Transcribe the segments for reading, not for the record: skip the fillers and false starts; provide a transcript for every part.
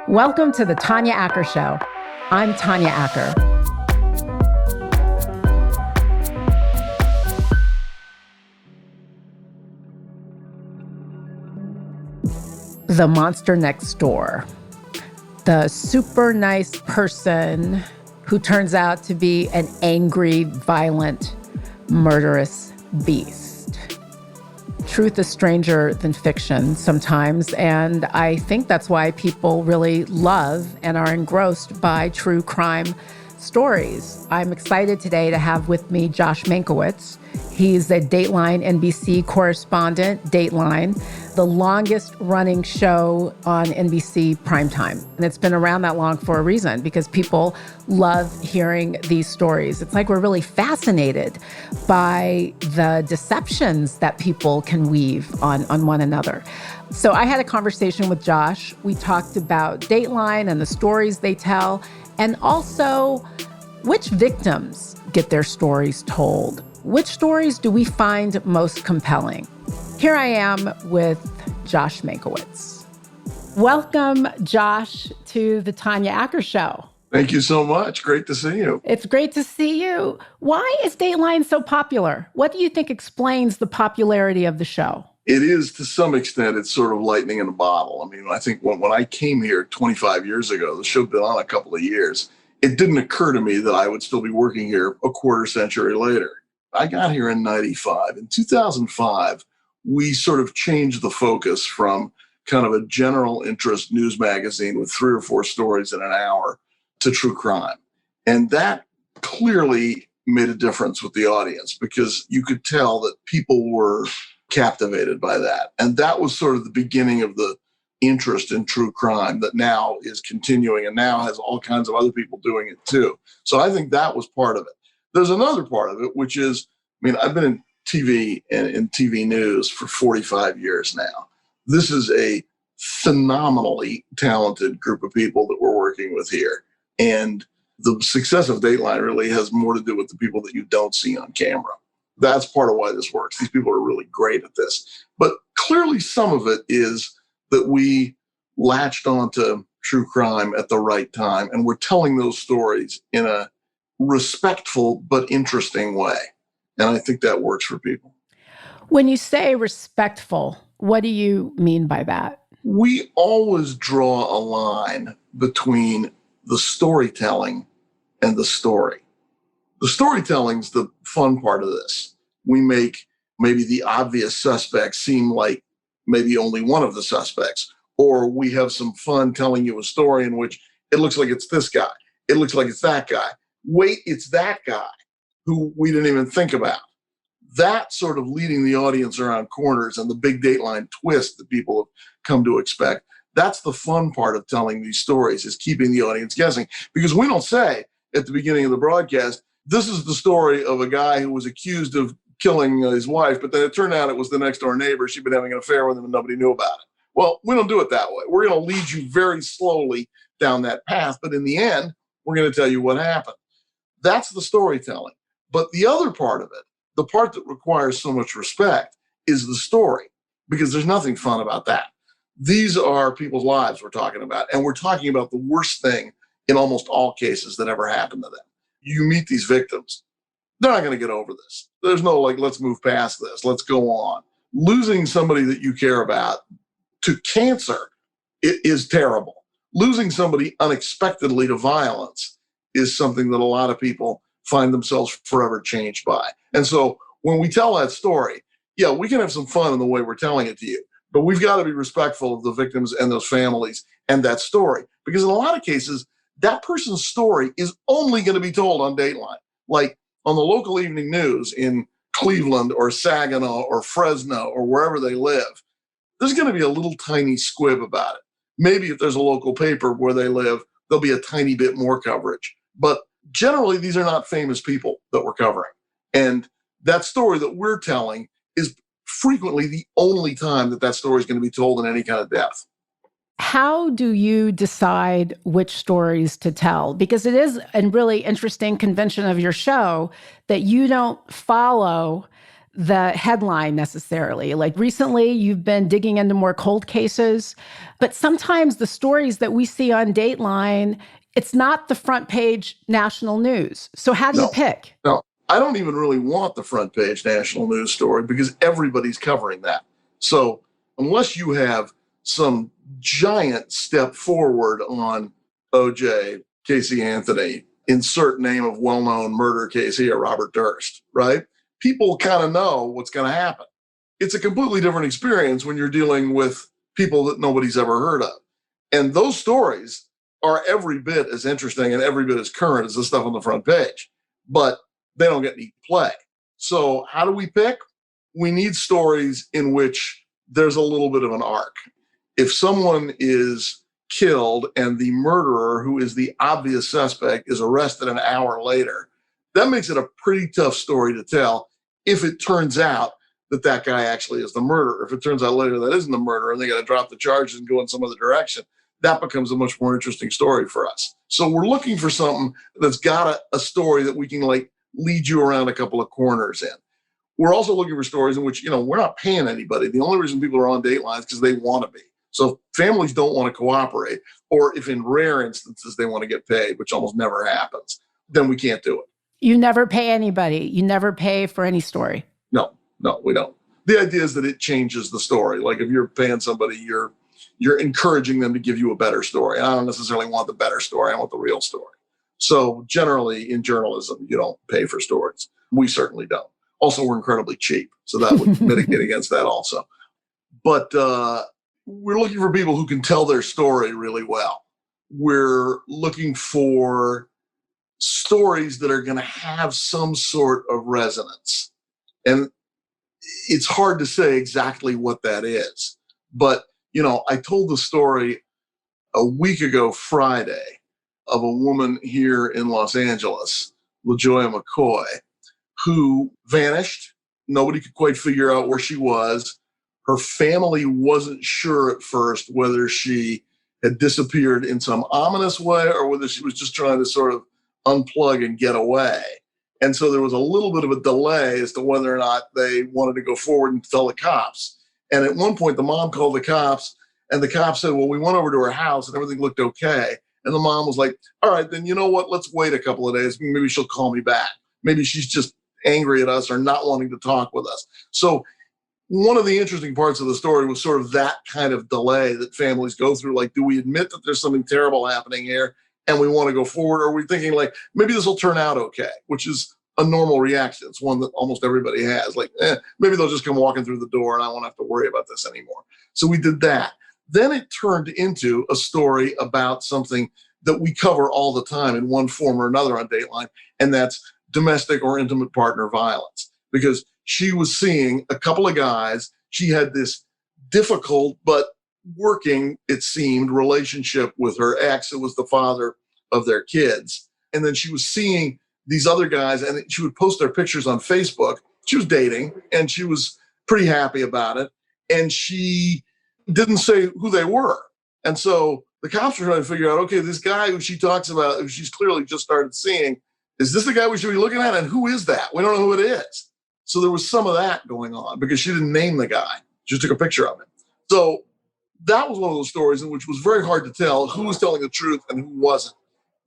Welcome to the Tanya Acker Show. I'm Tanya Acker. The monster next door. The super nice person who turns out to be an angry, violent, murderous beast. Truth is stranger than fiction sometimes, and I think that's why people really love and are engrossed by true crime stories. I'm excited today to have with me Josh Mankiewicz. He's a Dateline NBC correspondent. Dateline, the longest running show on NBC primetime. And it's been around that long for a reason, because people love hearing these stories. It's like we're really fascinated by the deceptions that people can weave on one another. So I had a conversation with Josh. We talked about Dateline and the stories they tell, and also which victims get their stories told. Which stories do we find most compelling? Here I am with Josh Mankiewicz. Welcome, Josh, to the Tanya Acker Show. Thank you so much. Great to see you. It's great to see you. Why is Dateline so popular? What do you think explains the popularity of the show? It is, to some extent, it's sort of lightning in a bottle. I mean, I think when I came here 25 years ago, the show had been on a couple of years. It didn't occur to me that I would still be working here a quarter century later. I got here in 95. In 2005, we sort of changed the focus from kind of a general interest news magazine with 3 or 4 stories in an hour to true crime. And that clearly made a difference with the audience, because you could tell that people were captivated by that. And that was sort of the beginning of the interest in true crime that now is continuing and now has all kinds of other people doing it too. So I think that was part of it. There's another part of it, which is, I mean, I've been in TV and in TV news for 45 years now. This is a phenomenally talented group of people that we're working with here. And the success of Dateline really has more to do with the people that you don't see on camera. That's part of why this works. These people are really great at this. But clearly some of it is that we latched onto true crime at the right time, and we're telling those stories in a respectful but interesting way. And I think that works for people. When you say respectful, what do you mean by that? We always draw a line between the storytelling and the story. The storytelling's the fun part of this. We make maybe the obvious suspects seem like maybe only one of the suspects, or we have some fun telling you a story in which it looks like it's this guy. It looks like it's that guy. Wait, it's that guy who we didn't even think about. That sort of leading the audience around corners and the big Dateline twist that people have come to expect. That's the fun part of telling these stories, is keeping the audience guessing. Because we don't say at the beginning of the broadcast, this is the story of a guy who was accused of killing his wife, but then it turned out it was the next door neighbor. She'd been having an affair with him and nobody knew about it. Well, we don't do it that way. We're going to lead you very slowly down that path, but in the end, we're going to tell you what happened. That's the storytelling. But the other part of it, the part that requires so much respect, is the story, because there's nothing fun about that. These are people's lives we're talking about, and we're talking about the worst thing in almost all cases that ever happened to them. You meet these victims. They're not going to get over this. There's no like, let's move past this. Let's go on. Losing somebody that you care about to cancer is terrible. Losing somebody unexpectedly to violence is something that a lot of people find themselves forever changed by. And so when we tell that story, yeah, we can have some fun in the way we're telling it to you, but we've got to be respectful of the victims and those families and that story. Because in a lot of cases, that person's story is only going to be told on Dateline. Like on the local evening news in Cleveland or Saginaw or Fresno or wherever they live, there's going to be a little tiny squib about it. Maybe if there's a local paper where they live, there'll be a tiny bit more coverage. But generally, these are not famous people that we're covering. And that story that we're telling is frequently the only time that story is going to be told in any kind of depth. How do you decide which stories to tell? Because it is a really interesting convention of your show that you don't follow the headline necessarily. Like recently, you've been digging into more cold cases, but sometimes the stories that we see on Dateline, it's not the front page national news. So how do you pick? No, I don't even really want the front page national news story because everybody's covering that. So unless you have some giant step forward on OJ, Casey Anthony, insert name of well-known murder case here, Robert Durst, right? People kind of know what's going to happen. It's a completely different experience when you're dealing with people that nobody's ever heard of. And those stories are every bit as interesting and every bit as current as the stuff on the front page, but they don't get any play. So how do we pick? We need stories in which there's a little bit of an arc. If someone is killed and the murderer, who is the obvious suspect, is arrested an hour later, that makes it a pretty tough story to tell if it turns out that that guy actually is the murderer. If it turns out later that isn't the murderer and they got to drop the charges and go in some other direction, that becomes a much more interesting story for us. So we're looking for something that's got a story that we can like lead you around a couple of corners in. We're also looking for stories in which, we're not paying anybody. The only reason people are on Dateline is because they want to be. So if families don't want to cooperate, or if in rare instances they want to get paid, which almost never happens, then we can't do it. You never pay anybody. You never pay for any story. No, we don't. The idea is that it changes the story. Like if you're paying somebody, you're encouraging them to give you a better story. I don't necessarily want the better story. I want the real story. So generally in journalism, you don't pay for stories. We certainly don't. Also, we're incredibly cheap. So that would mitigate against that also. But we're looking for people who can tell their story really well. We're looking for stories that are going to have some sort of resonance. And it's hard to say exactly what that is. But, I told the story a week ago Friday of a woman here in Los Angeles, LaJoya McCoy, who vanished. Nobody could quite figure out where she was. Her family wasn't sure at first whether she had disappeared in some ominous way or whether she was just trying to sort of unplug and get away. And so there was a little bit of a delay as to whether or not they wanted to go forward and tell the cops. And at one point, the mom called the cops, and the cops said, well, we went over to her house and everything looked okay. And the mom was like, all right, then you know what? Let's wait a couple of days. Maybe she'll call me back. Maybe she's just angry at us or not wanting to talk with us. So one of the interesting parts of the story was sort of that kind of delay that families go through. Like, do we admit that there's something terrible happening here and we want to go forward? Or are we thinking like, maybe this will turn out okay, which is a normal reaction. It's one that almost everybody has. Like, maybe they'll just come walking through the door and I won't have to worry about this anymore. So we did that. Then it turned into a story about something that we cover all the time in one form or another on Dateline, and that's domestic or intimate partner violence. Because she was seeing a couple of guys. She had this difficult but working, it seemed, relationship with her ex, who was the father of their kids. And then she was seeing these other guys, and she would post their pictures on Facebook. She was dating, and she was pretty happy about it. And she didn't say who they were. And so the cops were trying to figure out, okay, this guy who she talks about, who she's clearly just started seeing, is this the guy we should be looking at? And who is that? We don't know who it is. So there was some of that going on because she didn't name the guy. She just took a picture of him. So that was one of those stories in which was very hard to tell who was telling the truth and who wasn't.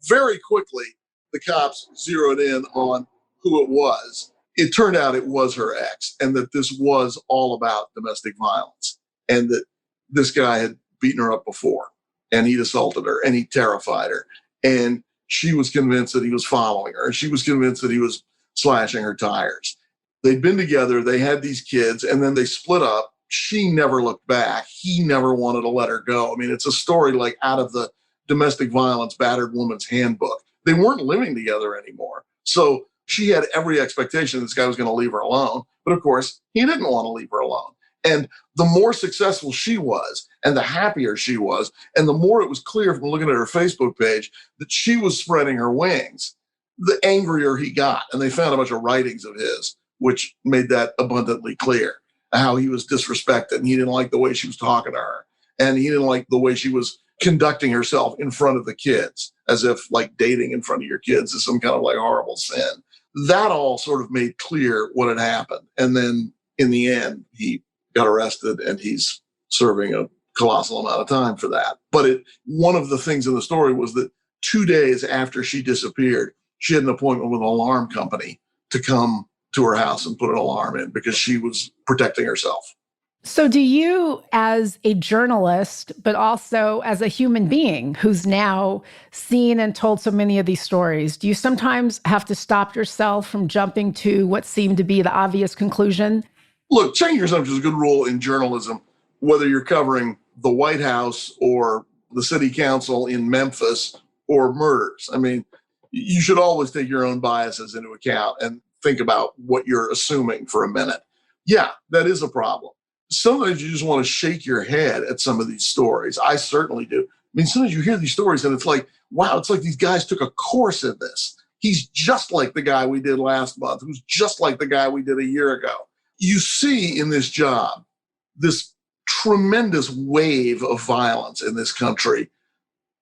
Very quickly, the cops zeroed in on who it was. It turned out it was her ex, and that this was all about domestic violence, and that this guy had beaten her up before, and he'd assaulted her, and he terrified her. And she was convinced that he was following her, and she was convinced that he was slashing her tires. They'd been together, they had these kids, and then they split up. She never looked back. He never wanted to let her go. I mean, it's a story like out of the domestic violence battered woman's handbook. They weren't living together anymore. So she had every expectation this guy was going to leave her alone. But of course, he didn't want to leave her alone. And the more successful she was, and the happier she was, and the more it was clear from looking at her Facebook page that she was spreading her wings, the angrier he got. And they found a bunch of writings of his, which made that abundantly clear, how he was disrespected, and he didn't like the way she was talking to her. And he didn't like the way she was conducting herself in front of the kids, as if like dating in front of your kids is some kind of like horrible sin. that all sort of made clear what had happened. And then in the end, he got arrested and he's serving a colossal amount of time for that. But one of the things in the story was that 2 days after she disappeared, she had an appointment with an alarm company to come to her house and put an alarm in because she was protecting herself. So do you, as a journalist, but also as a human being who's now seen and told so many of these stories, do you sometimes have to stop yourself from jumping to what seemed to be the obvious conclusion? Look, checking your assumptions is a good rule in journalism, whether you're covering the White House or the city council in Memphis or murders. I mean, you should always take your own biases into account and think about what you're assuming for a minute. Yeah, that is a problem. Sometimes you just want to shake your head at some of these stories. I certainly do. I mean, sometimes you hear these stories and it's like, wow, it's like these guys took a course in this. He's just like the guy we did last month, who's just like the guy we did a year ago. You see in this job, this tremendous wave of violence in this country,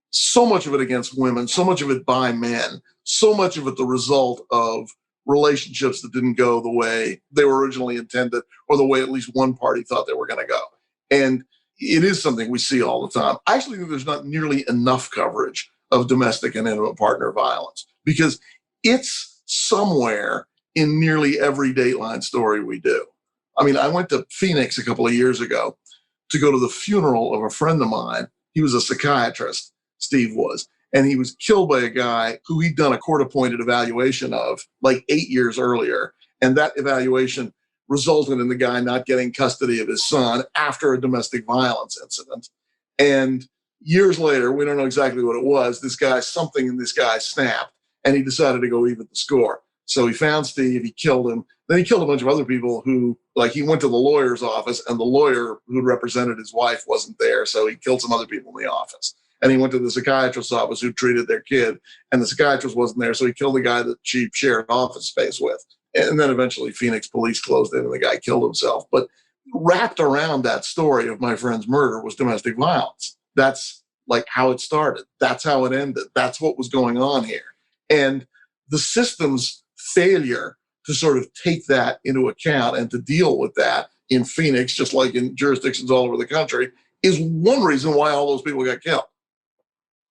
so much of it against women, so much of it by men, so much of it the result of relationships that didn't go the way they were originally intended or the way at least one party thought they were going to go. And it is something we see all the time. I actually think there's not nearly enough coverage of domestic and intimate partner violence because it's somewhere in nearly every Dateline story we do. I mean, I went to Phoenix a couple of years ago to go to the funeral of a friend of mine. He was a psychiatrist, Steve was. And he was killed by a guy who he'd done a court-appointed evaluation of like 8 years earlier. And that evaluation resulted in the guy not getting custody of his son after a domestic violence incident. And years later, we don't know exactly what it was, something in this guy snapped, and he decided to go even the score. So he found Steve, he killed him. Then he killed a bunch of other people who, like, he went to the lawyer's office, and the lawyer who represented his wife wasn't there, so he killed some other people in the office. And he went to the psychiatrist's office who treated their kid, and the psychiatrist wasn't there, so he killed the guy that she shared office space with. And then eventually Phoenix police closed in and the guy killed himself. But wrapped around that story of my friend's murder was domestic violence. That's like how it started. That's how it ended. That's what was going on here. And the system's failure to sort of take that into account and to deal with that in Phoenix, just like in jurisdictions all over the country, is one reason why all those people got killed.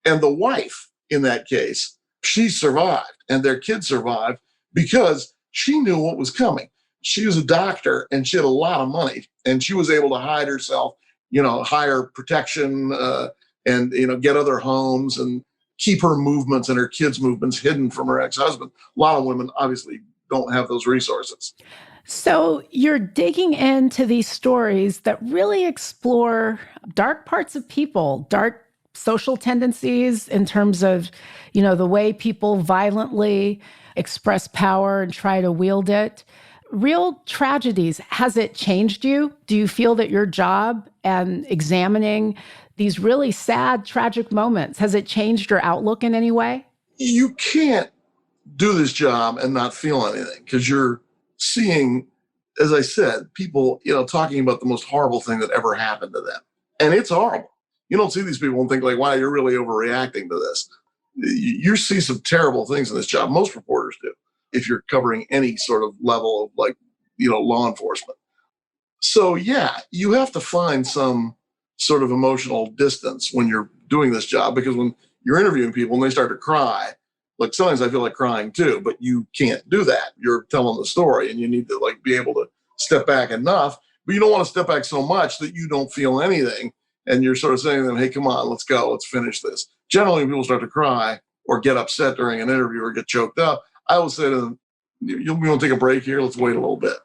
And the wife in that case, she survived and their kid survived because she knew what was coming. She was a doctor and she had a lot of money and she was able to hide herself, hire protection and, get other homes and keep her movements and her kids' movements hidden from her ex-husband. A lot of women obviously don't have those resources. So you're digging into these stories that really explore dark parts of people, dark social tendencies in terms of, the way people violently express power and try to wield it. Real tragedies. Has it changed you? Do you feel that your job and examining these really sad, tragic moments, has it changed your outlook in any way? You can't do this job and not feel anything because you're seeing, as I said, people, talking about the most horrible thing that ever happened to them. And it's horrible. You don't see these people and think like, wow, you're really overreacting to this. You see some terrible things in this job. Most reporters do, if you're covering any sort of level of law enforcement. So yeah, you have to find some sort of emotional distance when you're doing this job, because when you're interviewing people and they start to cry, like sometimes I feel like crying too, but you can't do that. You're telling the story and you need to be able to step back enough, but you don't want to step back so much that you don't feel anything. And you're sort of saying to them, hey, come on, let's go, let's finish this. Generally, when people start to cry or get upset during an interview or get choked up, I will say to them, you want to take a break here? Let's wait a little bit,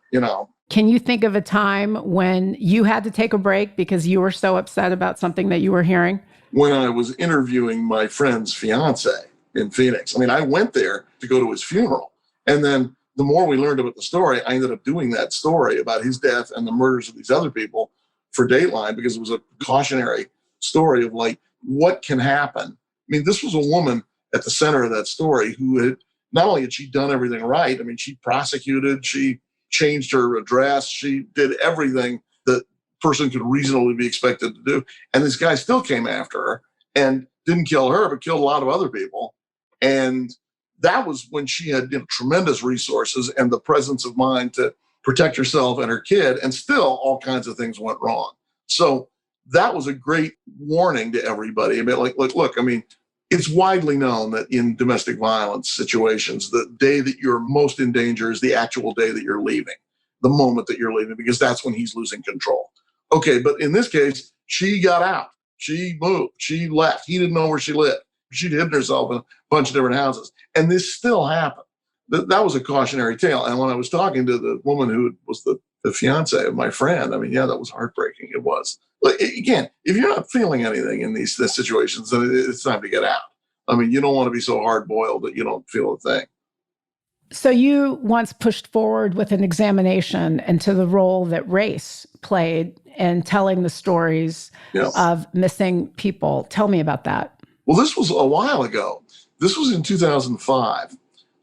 Can you think of a time when you had to take a break because you were so upset about something that you were hearing? When I was interviewing my friend's fiance in Phoenix. I mean, I went there to go to his funeral. And then the more we learned about the story, I ended up doing that story about his death and the murders of these other people for Dateline, because it was a cautionary story of what can happen. I mean, this was a woman at the center of that story who had, not only had she done everything right, I mean, she prosecuted, she changed her address, she did everything that person could reasonably be expected to do. And this guy still came after her and didn't kill her, but killed a lot of other people. And that was when she had tremendous resources and the presence of mind to protect herself and her kid, and still all kinds of things went wrong. So that was a great warning to everybody. I mean, look, I mean, it's widely known that in domestic violence situations, the day that you're most in danger is the actual day that you're leaving, the moment that you're leaving, because that's when he's losing control. Okay, but in this case, she got out. She moved. She left. He didn't know where she lived. She'd hidden herself in a bunch of different houses. And this still happened. That was a cautionary tale. And when I was talking to the woman who was the fiance of my friend, I mean, yeah, that was heartbreaking. It was. But again, if you're not feeling anything in these situations, then it's time to get out. I mean, you don't want to be so hard-boiled that you don't feel a thing. So you once pushed forward with an examination into the role that race played in telling the stories of missing people. Tell me about that. Well, this was a while ago. This was in 2005.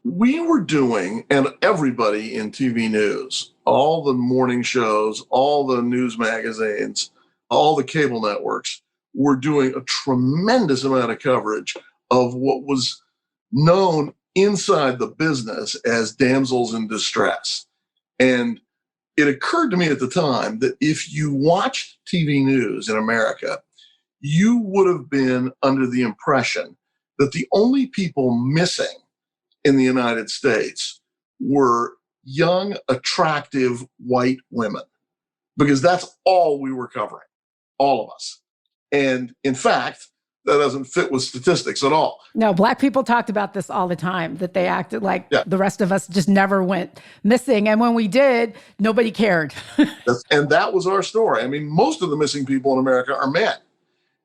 We were doing, and everybody in TV news, all the morning shows, all the news magazines, all the cable networks were doing a tremendous amount of coverage of what was known inside the business as damsels in distress. And it occurred to me at the time that if you watched TV news in America, you would have been under the impression that the only people missing in the United States were young, attractive white women, because that's all we were covering, all of us. And in fact, that doesn't fit with statistics at all. No, Black people talked about this all the time, that they acted like the rest of us just never went missing. And when we did, nobody cared. And that was our story. I mean, most of the missing people in America are men,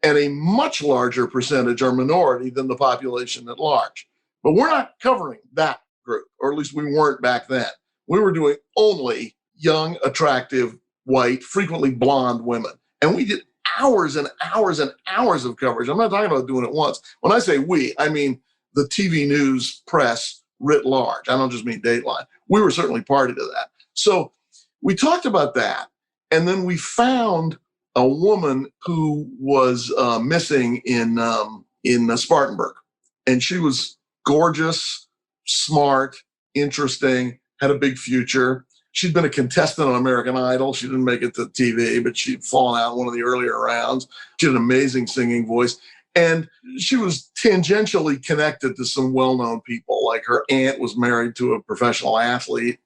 and a much larger percentage are minority than the population at large. But we're not covering that group, or at least we weren't back then. We were doing only young, attractive, white, frequently blonde women. And we did hours and hours and hours of coverage. I'm not talking about doing it once. When I say we, I mean the TV news press writ large. I don't just mean Dateline. We were certainly party to that. So we talked about that. And then we found a woman who was missing in Spartanburg. And she was gorgeous, smart, interesting, had a big future. She'd been a contestant on American Idol. She didn't make it to TV, but she'd fallen out in one of the earlier rounds. She had an amazing singing voice. And she was tangentially connected to some well-known people, like her aunt was married to a professional athlete.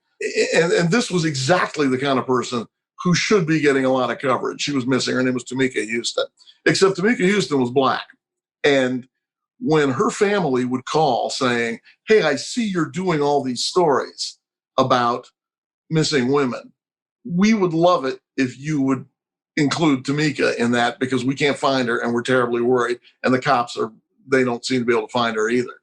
And this was exactly the kind of person who should be getting a lot of coverage. She was missing. Her name was Tamika Houston, except Tamika Houston was Black. And when her family would call saying, hey, I see you're doing all these stories about missing women, we would love it if you would include Tamika in that, because we can't find her and we're terribly worried. And the cops they don't seem to be able to find her either.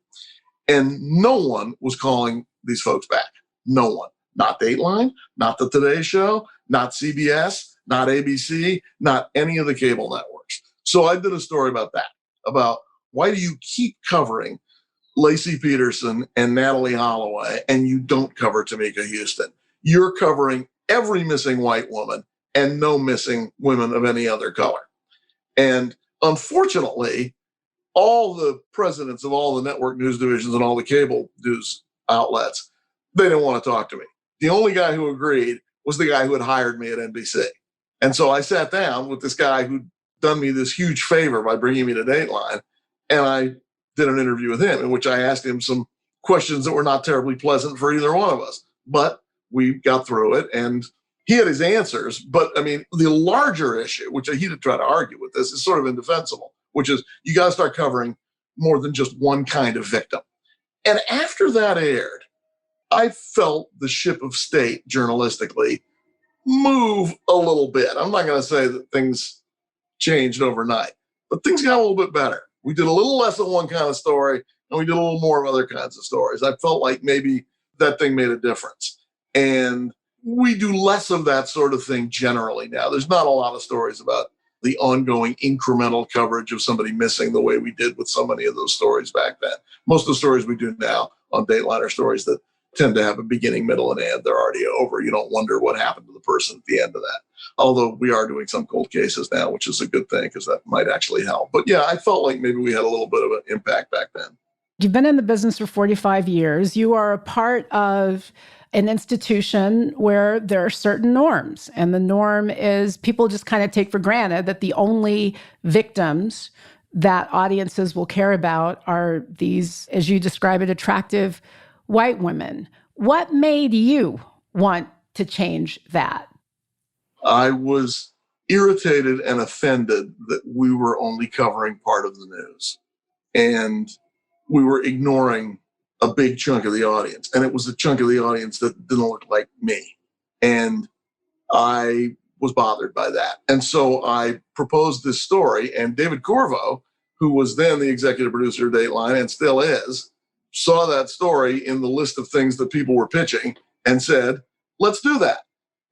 And no one was calling these folks back. No one. Not Dateline, not the Today Show, not CBS, not ABC, not any of the cable networks. So I did a story about that, about why do you keep covering Lacey Peterson and Natalie Holloway and you don't cover Tamika Houston? You're covering every missing white woman and no missing women of any other color. And unfortunately, all the presidents of all the network news divisions and all the cable news outlets, they didn't want to talk to me. The only guy who agreed was the guy who had hired me at NBC. And so I sat down with this guy who'd done me this huge favor by bringing me to Dateline, and I did an interview with him in which I asked him some questions that were not terribly pleasant for either one of us. But we got through it, and he had his answers. But I mean, the larger issue, which he did try to argue with this, is sort of indefensible, which is you got to start covering more than just one kind of victim. And after that aired, I felt the ship of state journalistically move a little bit. I'm not going to say that things changed overnight, but things got a little bit better. We did a little less of one kind of story, and we did a little more of other kinds of stories. I felt like maybe that thing made a difference. And we do less of that sort of thing generally now. There's not a lot of stories about the ongoing incremental coverage of somebody missing the way we did with so many of those stories back then. Most of the stories we do now on Dateline are stories that tend to have a beginning, middle, and end. They're already over. You don't wonder what happened to the person at the end of that. Although we are doing some cold cases now, which is a good thing because that might actually help. But yeah, I felt like maybe we had a little bit of an impact back then. You've been in the business for 45 years. You are a part of an institution where there are certain norms. And the norm is people just kind of take for granted that the only victims that audiences will care about are these, as you describe it, attractive white women. What made you want to change that? I was irritated and offended that we were only covering part of the news. And we were ignoring a big chunk of the audience. And it was a chunk of the audience that didn't look like me. And I was bothered by that. And so I proposed this story, and David Corvo, who was then the executive producer of Dateline and still is, saw that story in the list of things that people were pitching and said, let's do that.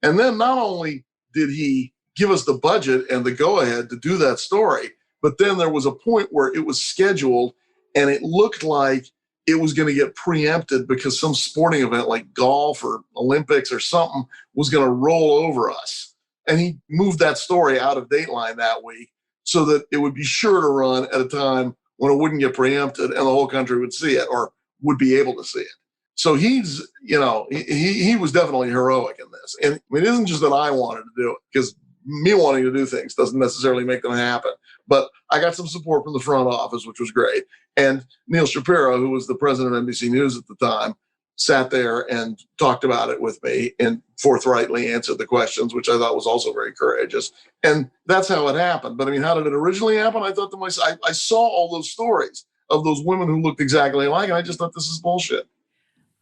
And then not only did he give us the budget and the go-ahead to do that story, but then there was a point where it was scheduled and it looked like it was going to get preempted because some sporting event like golf or Olympics or something was going to roll over us. And he moved that story out of Dateline that week so that it would be sure to run at a time when it wouldn't get preempted and the whole country would see it or would be able to see it. So he's, he was definitely heroic in this. And it isn't just that I wanted to do it, because me wanting to do things doesn't necessarily make them happen. But I got some support from the front office, which was great. And Neil Shapiro, who was the president of NBC News at the time, sat there and talked about it with me and forthrightly answered the questions, which I thought was also very courageous. And that's how it happened. But I mean, how did it originally happen? I thought to myself, I saw all those stories of those women who looked exactly alike, and I just thought, this is bullshit.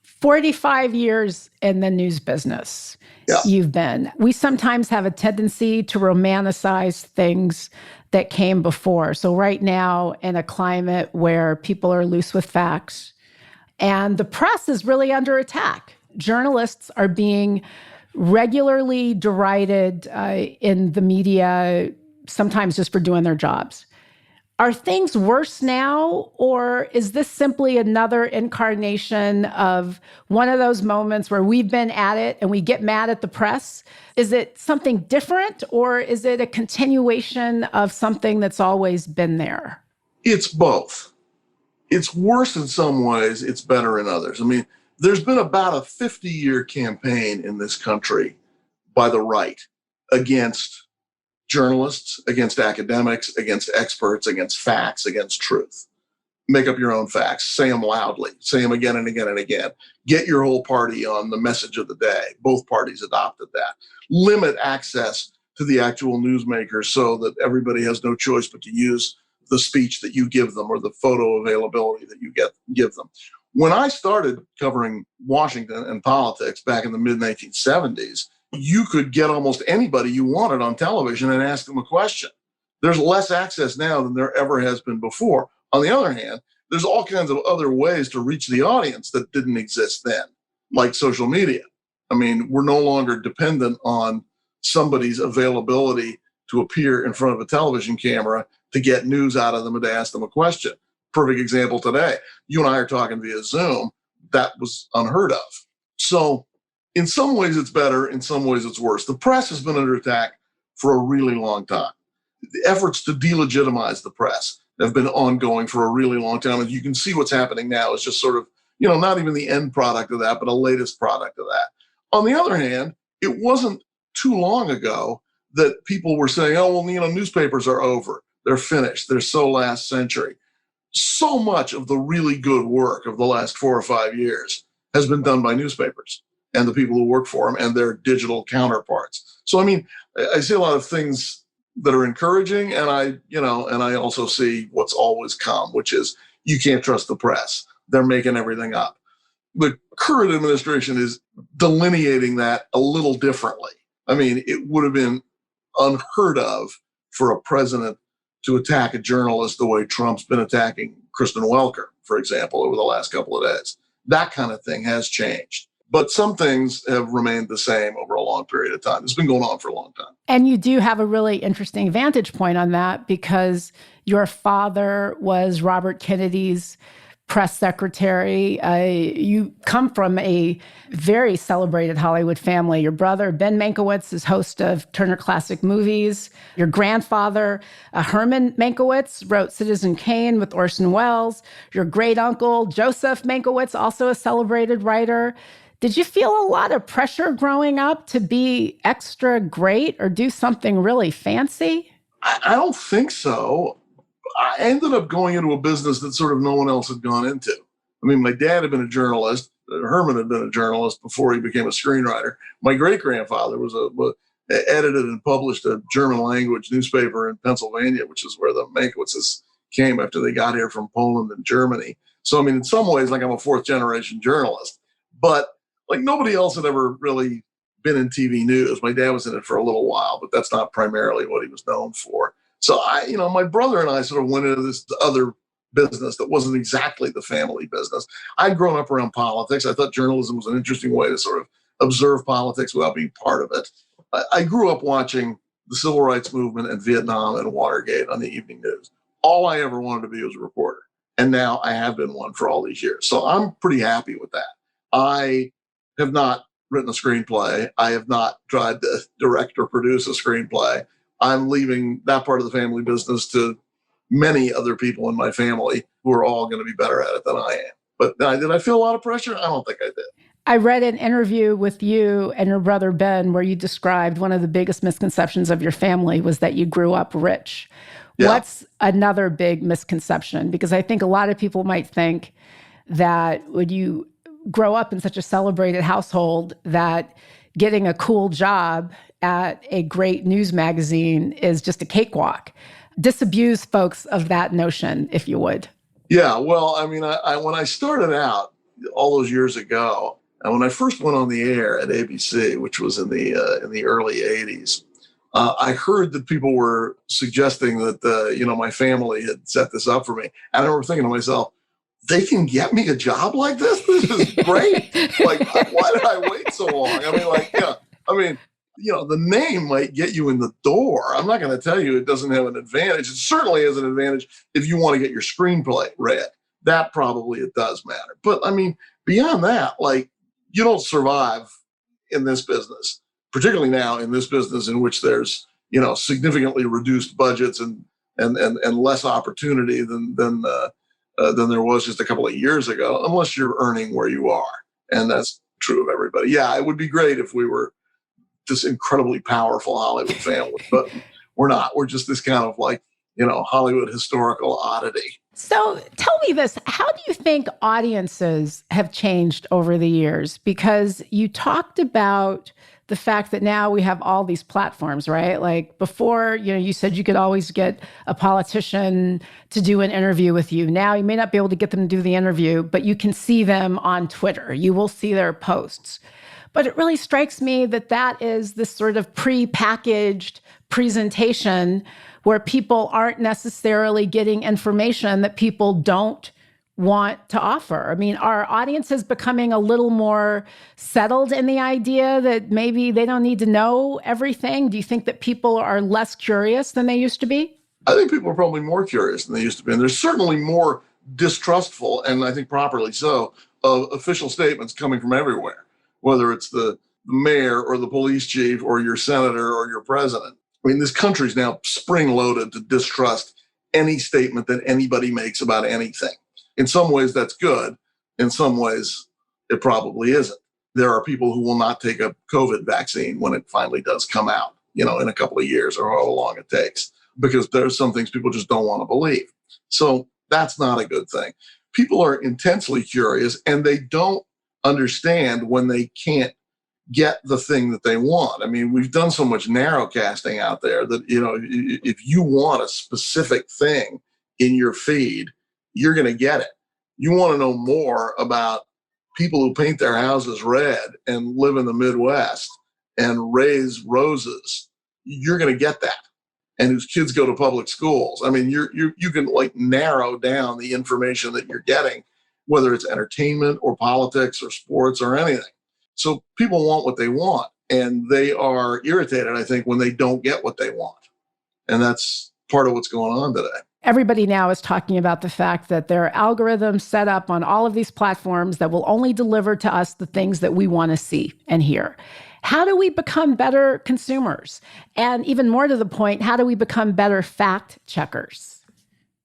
45 years in the news business. Yeah. You've been. We sometimes have a tendency to romanticize things that came before. So right now, in a climate where people are loose with facts and the press is really under attack, journalists are being regularly derided in the media, sometimes just for doing their jobs. Are things worse now, or is this simply another incarnation of one of those moments where we've been at it and we get mad at the press? Is it something different, or is it a continuation of something that's always been there? It's both. It's worse in some ways, it's better in others. I mean, there's been about a 50-year campaign in this country by the right against journalists, against academics, against experts, against facts, against truth. Make up your own facts. Say them loudly. Say them again and again and again. Get your whole party on the message of the day. Both parties adopted that. Limit access to the actual newsmakers so that everybody has no choice but to use the speech that you give them or the photo availability that you give them. When I started covering Washington and politics back in the mid-1970s, you could get almost anybody you wanted on television and ask them a question. There's less access now than there ever has been before. On the other hand, there's all kinds of other ways to reach the audience that didn't exist then, like social media. I mean, we're no longer dependent on somebody's availability to appear in front of a television camera to get news out of them and to ask them a question. Perfect example today. You and I are talking via Zoom. That was unheard of. So in some ways it's better, in some ways it's worse. The press has been under attack for a really long time. The efforts to delegitimize the press have been ongoing for a really long time. And you can see what's happening now is just sort of, not even the end product of that, but a latest product of that. On the other hand, it wasn't too long ago that people were saying, oh, well, newspapers are over. They're finished. They're so last century. So much of the really good work of the last 4 or 5 years has been done by newspapers and the people who work for them and their digital counterparts. So, I mean, I see a lot of things that are encouraging, and I also see what's always come, which is you can't trust the press. They're making everything up. The current administration is delineating that a little differently. I mean, it would have been unheard of for a president to attack a journalist the way Trump's been attacking Kristen Welker, for example, over the last couple of days. That kind of thing has changed. But some things have remained the same over a long period of time. It's been going on for a long time. And you do have a really interesting vantage point on that because your father was Robert Kennedy's press secretary. You come from a very celebrated Hollywood family. Your brother, Ben Mankiewicz, is host of Turner Classic Movies. Your grandfather, Herman Mankiewicz, wrote Citizen Kane with Orson Welles. Your great uncle, Joseph Mankiewicz, also a celebrated writer. Did you feel a lot of pressure growing up to be extra great or do something really fancy? I don't think so. I ended up going into a business that sort of no one else had gone into. I mean, my dad had been a journalist. Herman had been a journalist before he became a screenwriter. My great-grandfather was edited and published a German language newspaper in Pennsylvania, which is where the Mankiewiczes came after they got here from Poland and Germany. So, I mean, in some ways, like, I'm a fourth generation journalist, but like nobody else had ever really been in TV news. My dad was in it for a little while, but that's not primarily what he was known for. So my brother and I sort of went into this other business that wasn't exactly the family business. I'd grown up around politics. I thought journalism was an interesting way to sort of observe politics without being part of it. I grew up watching the civil rights movement and Vietnam and Watergate on the evening news. All I ever wanted to be was a reporter. And now I have been one for all these years. So I'm pretty happy with that. I have not written a screenplay. I have not tried to direct or produce a screenplay. I'm leaving that part of the family business to many other people in my family who are all going to be better at it than I am. But did I feel a lot of pressure? I don't think I did. I read an interview with you and your brother Ben where you described one of the biggest misconceptions of your family was that you grew up rich. Yeah. What's another big misconception? Because I think a lot of people might think that when you grow up in such a celebrated household that getting a cool job at a great news magazine is just a cakewalk. Disabuse folks of that notion, if you would. Yeah, well, I mean, when I started out all those years ago, and when I first went on the air at ABC, which was in the early 80s, I heard that people were suggesting that my family had set this up for me. And I remember thinking to myself, they can get me a job like this? This is great. Like, why did I wait so long? The name might get you in the door. I'm not going to tell you it doesn't have an advantage. It certainly has an advantage if you want to get your screenplay read. That probably it does matter. But I mean, beyond that, like, you don't survive in this business, particularly now in this business in which there's, significantly reduced budgets and less opportunity than there was just a couple of years ago, unless you're earning where you are. And that's true of everybody. Yeah, it would be great if we were this incredibly powerful Hollywood family, but we're not. We're just this kind of like, Hollywood historical oddity. So tell me this, how do you think audiences have changed over the years? Because you talked about the fact that now we have all these platforms, right? Like before, you said you could always get a politician to do an interview with you. Now you may not be able to get them to do the interview, but you can see them on Twitter. You will see their posts. But it really strikes me that is this sort of pre-packaged presentation where people aren't necessarily getting information that people don't want to offer. I mean, are audiences becoming a little more settled in the idea that maybe they don't need to know everything? Do you think that people are less curious than they used to be? I think people are probably more curious than they used to be. And there's certainly more distrustful, and I think properly so, of official statements coming from everywhere, whether it's the mayor or the police chief or your senator or your president. I mean, this country's now spring-loaded to distrust any statement that anybody makes about anything. In some ways, that's good. In some ways, it probably isn't. There are people who will not take a COVID vaccine when it finally does come out, in a couple of years or however long it takes, because there's some things people just don't want to believe. So that's not a good thing. People are intensely curious, and they don't understand when they can't get the thing that they want. I mean, we've done so much narrowcasting out there that, if you want a specific thing in your feed, you're going to get it. You want to know more about people who paint their houses red and live in the Midwest and raise roses, you're going to get that. And whose kids go to public schools. I mean, you can like narrow down the information that you're getting, whether it's entertainment or politics or sports or anything. So people want what they want, and they are irritated, I think, when they don't get what they want. And that's part of what's going on today. Everybody now is talking about the fact that there are algorithms set up on all of these platforms that will only deliver to us the things that we want to see and hear. How do we become better consumers? And even more to the point, how do we become better fact checkers?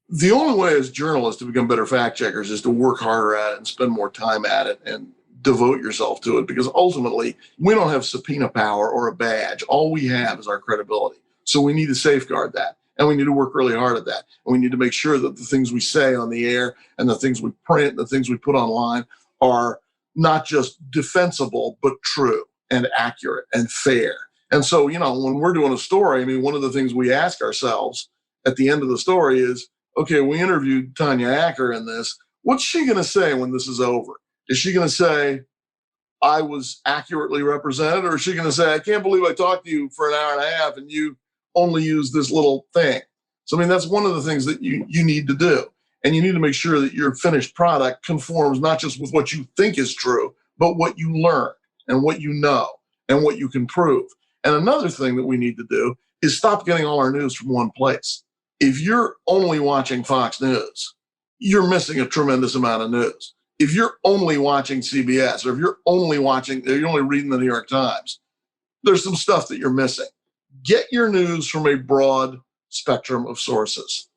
The only way as journalists to become better fact checkers is to work harder at it and spend more time at it and devote yourself to it, because ultimately we don't have subpoena power or a badge. All we have is our credibility. So we need to safeguard that. And we need to work really hard at that. And we need to make sure that the things we say on the air and the things we print, the things we put online are not just defensible, but true and accurate and fair. And so, when we're doing a story, one of the things we ask ourselves at the end of the story is, okay, we interviewed Tanya Acker in this. What's she going to say when this is over? Is she going to say, I was accurately represented? Or is she going to say, I can't believe I talked to you for an hour and a half and you only use this little thing? So, that's one of the things that you need to do. And you need to make sure that your finished product conforms not just with what you think is true, but what you learn and what you know and what you can prove. And another thing that we need to do is stop getting all our news from one place. If you're only watching Fox News, you're missing a tremendous amount of news. If you're only watching CBS, or if you're only reading the New York Times, there's some stuff that you're missing. Get your news from a broad spectrum of sources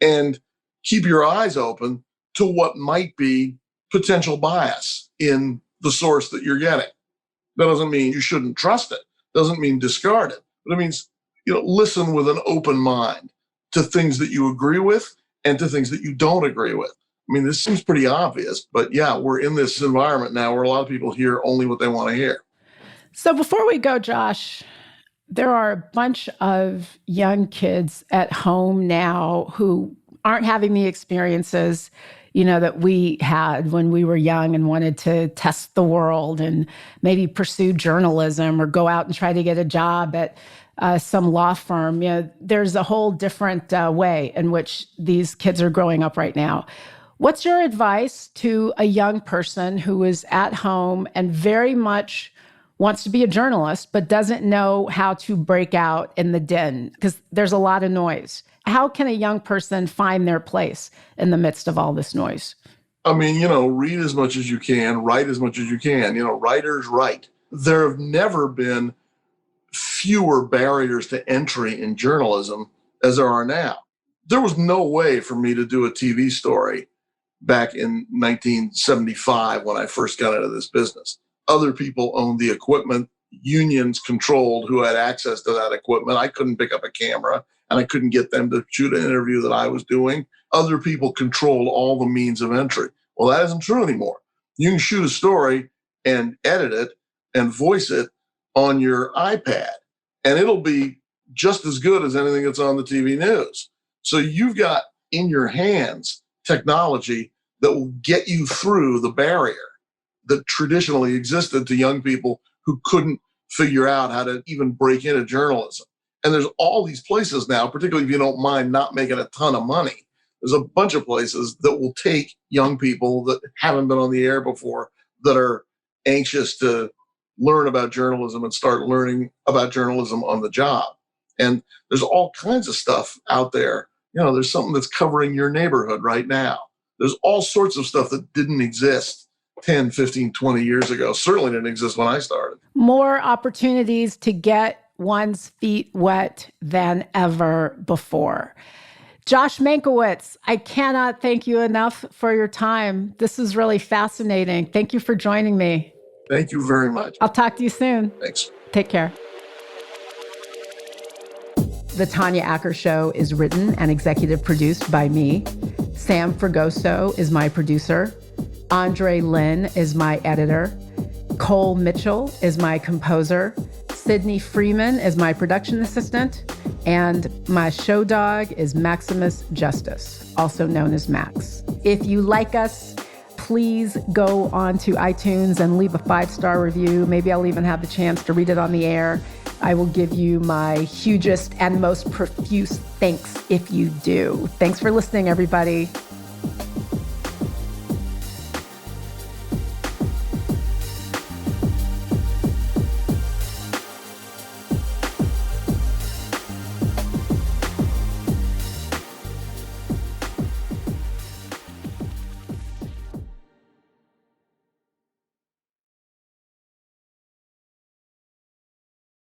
and keep your eyes open to what might be potential bias in the source that you're getting. That doesn't mean you shouldn't trust it. Doesn't mean discard it. But it means, listen with an open mind to things that you agree with and to things that you don't agree with. This seems pretty obvious, but yeah, we're in this environment now where a lot of people hear only what they want to hear. So before we go, Josh, there are a bunch of young kids at home now who aren't having the experiences, that we had when we were young and wanted to test the world and maybe pursue journalism or go out and try to get a job at some law firm. There's a whole different way in which these kids are growing up right now. What's your advice to a young person who is at home and very much wants to be a journalist, but doesn't know how to break out in the den because there's a lot of noise? How can a young person find their place in the midst of all this noise? Read as much as you can, write as much as you can. Writers write. There have never been fewer barriers to entry in journalism as there are now. There was no way for me to do a TV story back in 1975 when I first got into this business. Other people owned the equipment. Unions controlled who had access to that equipment. I couldn't pick up a camera and I couldn't get them to shoot an interview that I was doing. Other people controlled all the means of entry. Well, that isn't true anymore. You can shoot a story and edit it and voice it on your iPad, and it'll be just as good as anything that's on the TV news. So you've got in your hands technology that will get you through the barrier that traditionally existed to young people who couldn't figure out how to even break into journalism. And there's all these places now, particularly if you don't mind not making a ton of money. There's a bunch of places that will take young people that haven't been on the air before, that are anxious to learn about journalism and start learning about journalism on the job. And there's all kinds of stuff out there. There's something that's covering your neighborhood right now. There's all sorts of stuff that didn't exist 10, 15, 20 years ago. Certainly didn't exist when I started. More opportunities to get one's feet wet than ever before. Josh Mankiewicz, I cannot thank you enough for your time. This is really fascinating. Thank you for joining me. Thank you very much. I'll talk to you soon. Thanks. Take care. The Tanya Acker Show is written and executive produced by me. Sam Fragoso is my producer. Andre Lynn is my editor. Cole Mitchell is my composer. Sydney Freeman is my production assistant. And my show dog is Maximus Justice, also known as Max. If you like us, please go on to iTunes and leave a 5-star review. Maybe I'll even have the chance to read it on the air. I will give you my hugest and most profuse thanks if you do. Thanks for listening, everybody.